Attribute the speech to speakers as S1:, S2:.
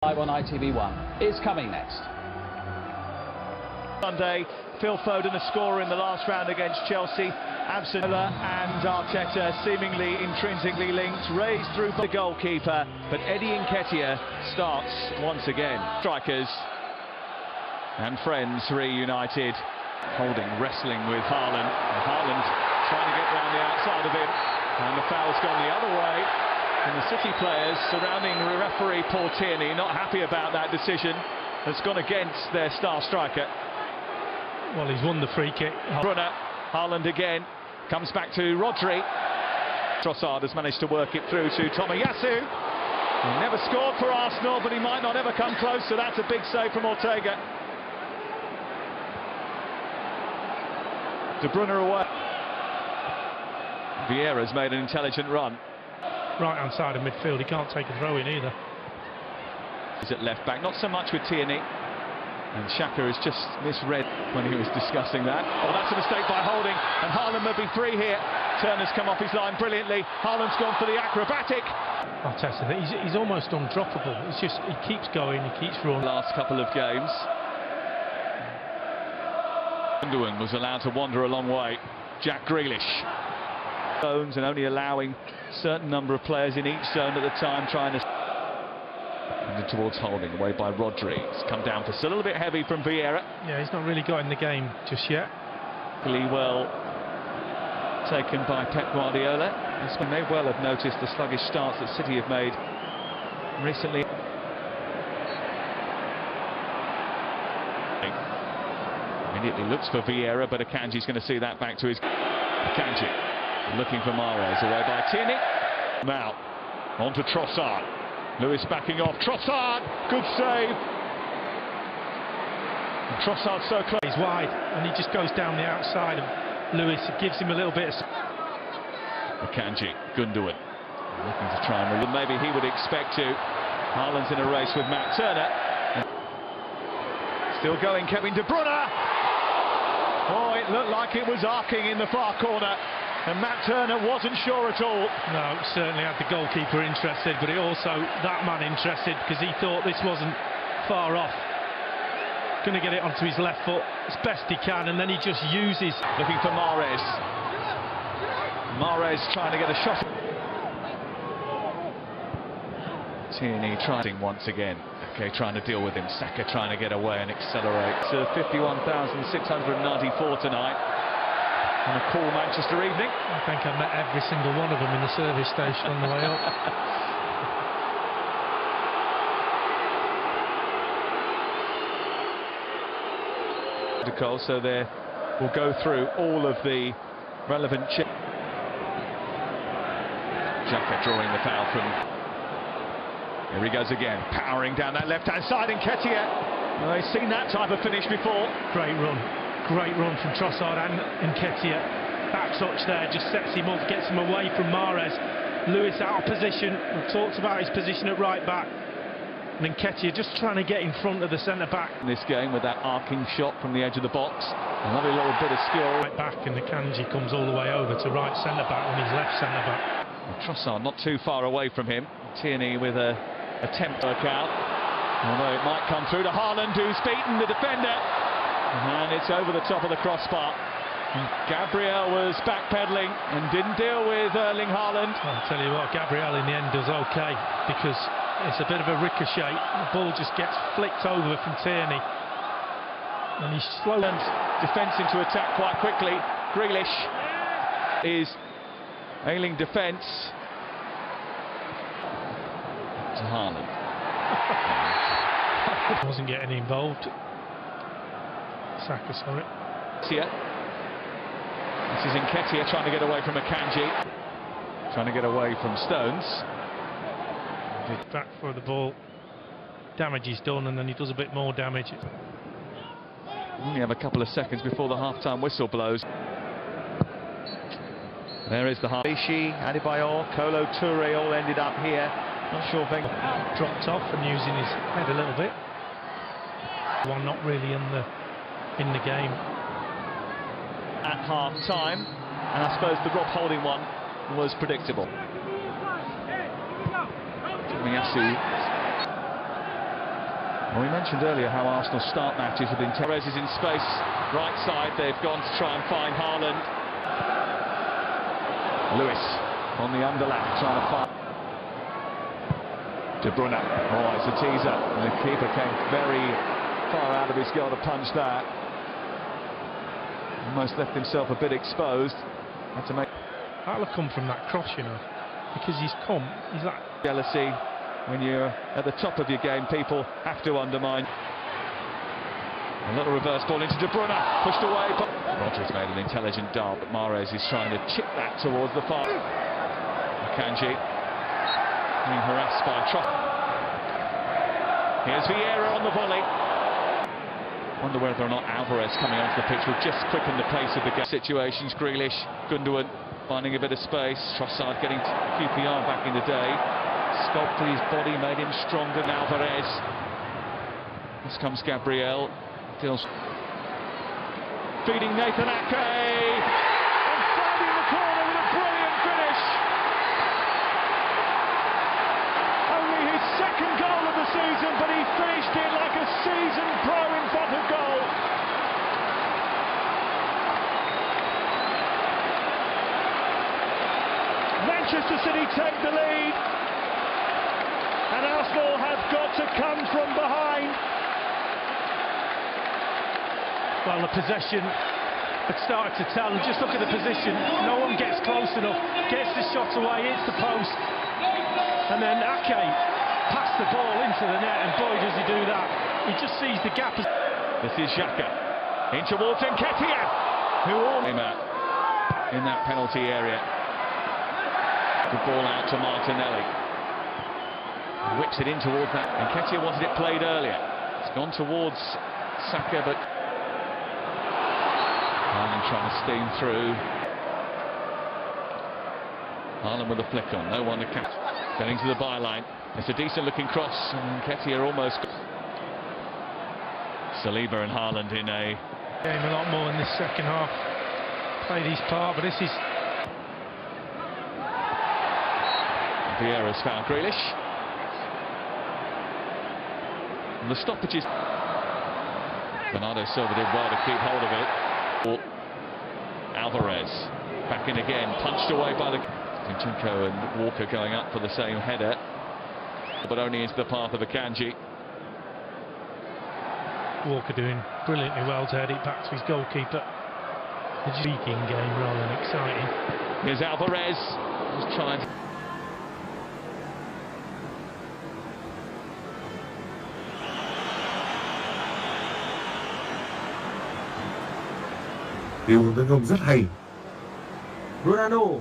S1: Live on ITV1 is coming next.
S2: Sunday, Phil Foden a scorer in the last round against Chelsea. Absent and Arteta seemingly intrinsically linked, raised through the goalkeeper, but Eddie Nketiah starts once again. Strikers and friends reunited. Holding, wrestling with Haaland. Haaland trying to get round the outside of him, and the foul's gone the other way. And the City players surrounding referee Paul Tierney not happy about that decision. That's gone against their star striker.
S3: Well, he's won the free kick.
S2: Brunner, Haaland again, comes back to Rodri. Trossard has managed to work it through to Tomiyasu. He never scored for Arsenal, but he might not ever come close, so that's a big save from Ortega. De Bruyne away. Vieira's made an intelligent run.
S3: Right-hand side of midfield, he can't take a throw in either.
S2: He's at left back, not so much with Tierney. And Xhaka has just misread when he was discussing that. Oh, that's a mistake by Holding, and Haaland will be free here. Turner's come off his line brilliantly. Haaland's gone for the acrobatic.
S3: Arteta, he's almost undroppable. It's just, he keeps going, he keeps running.
S2: Last couple of games. Gundogan was allowed to wander a long way. Jack Grealish. Zones and only allowing a certain number of players in each zone at the time, trying to... And towards Holding, away by Rodri. It's come down for a little bit heavy from Vieira.
S3: Yeah, he's not really got in the game just yet.
S2: Really well taken by Pep Guardiola. This one may well have noticed the sluggish starts that City have made recently. Immediately looks for Vieira, but Akanji's going to see that back to his... Akanji looking for Mahrez, away by Tierney. Now, on to Trossard. Lewis backing off. Trossard, good save. And Trossard so close.
S3: He's wide, and he just goes down the outside of Lewis. It gives him a little bit of...
S2: Akanji, Gundogan, looking to try and... Maybe he would expect to. Haaland's in a race with Matt Turner. Still going, Kevin De Bruyne. Oh, it looked like it was arcing in the far corner. And Matt Turner wasn't sure at all.
S3: No, certainly had the goalkeeper interested, but he also, that man interested, because he thought this wasn't far off. Going to get it onto his left foot as best he can, and then he just uses...
S2: Looking for Mahrez. Mahrez trying to get a shot. Tierney trying once again. Okay, trying to deal with him. Saka trying to get away and accelerate. So 51,694 tonight. On a cool Manchester evening.
S3: I think I met every single one of them in the service station on the way up.
S2: So there we'll go through all of the relevant... Xhaka drawing the foul from... Here he goes again, powering down that left-hand side. Nketiah. Well, he's seen that type of finish before.
S3: Great run. Great run from Trossard and Nketiah. That touch there just sets him up, gets him away from Mahrez. Lewis out of position. We've talked about his position at right back. And Nketiah just trying to get in front of the centre-back.
S2: In this game with that arcing shot from the edge of the box. A lovely little bit of skill.
S3: Right back, and Akanji comes all the way over to right centre-back when he's left centre-back.
S2: Trossard not too far away from him. Tierney with a attempt to work out. Although it might come through to Haaland, who's beaten the defender. And it's over the top of the crossbar. Gabriel was backpedaling and didn't deal with Erling Haaland.
S3: I'll tell you what, Gabriel in the end does okay, because it's a bit of a ricochet. The ball just gets flicked over from Tierney. And he's slow.
S2: And defence into attack quite quickly. Grealish is ailing defence. To Haaland.
S3: Wasn't getting involved. Saka, sorry.
S2: This is Nketiah trying to get away from Akanji. Trying to get away from Stones.
S3: Back for the ball. Damage is done, and then he does a bit more damage.
S2: Only have a couple of seconds before the half-time whistle blows. There is the half. Bishi, Adebayor, Kolo Toure all ended up here. Not sure Wenger
S3: dropped off and using his head a little bit. One not really in the game.
S2: At half-time, and I suppose the Rob Holding one was predictable. Tomiyasu Well, we mentioned earlier how Arsenal start matches have been... Perez is in space, right side, they've gone to try and find Haaland. Lewis on the underlap, trying to find... De Bruyne, oh, it's a teaser, and the keeper came very far out of his goal to punch that. Almost left himself a bit exposed. Had to make...
S3: That'll have come from that cross, you know, because he's like...
S2: Jealousy. When you're at the top of your game, people have to undermine. A little reverse ball into De Bruyne, pushed away. But Rodri's made an intelligent dart, but Mahrez is trying to chip that towards the far. Akanji being harassed by Trossard. Here's Vieira on the volley. Wonder whether or not Alvarez coming onto the pitch will just quicken the pace of the game. Situations, Grealish, Gundogan finding a bit of space. Trossard getting QPR back in the day. Sculpted his body, made him stronger than Alvarez. This comes Gabriel. Feels feeding Nathan Ake. And finding the corner with a brilliant finish. Only his second goal of the season, but he finished it like a seasoned pro in front of goal. Manchester City take the lead. And Arsenal have got to come from behind.
S3: Well, the possession had started to tell. Just look at the position. No one gets close enough. Gets the shot away, hits the post. And then Ake passed the ball into the net, and boy, does he do that. He just sees the gap.
S2: This is Xhaka. In towards Nketiah, who all came out in that penalty area. The ball out to Martinelli. Whips it in towards that. Nketiah wanted it played earlier. It's gone towards Saka, but Haaland trying to steam through. Haaland with a flick on, no one to catch. Getting to the byline. It's a decent looking cross, and Nketiah almost. Saliba and Haaland in a
S3: game a lot more in this second half. Played his part, but this is.
S2: Vieira's found Grealish. And the stoppages. Bernardo Silva did well to keep hold of it. Alvarez back in again, punched away by the Zinchenko and Walker going up for the same header, but only into the path of Akanji.
S3: Walker doing brilliantly well to head it back to his goalkeeper. A speaking game rather than exciting.
S2: Here's Alvarez, just trying to...
S4: Điều tấn công rất hay. Ronaldo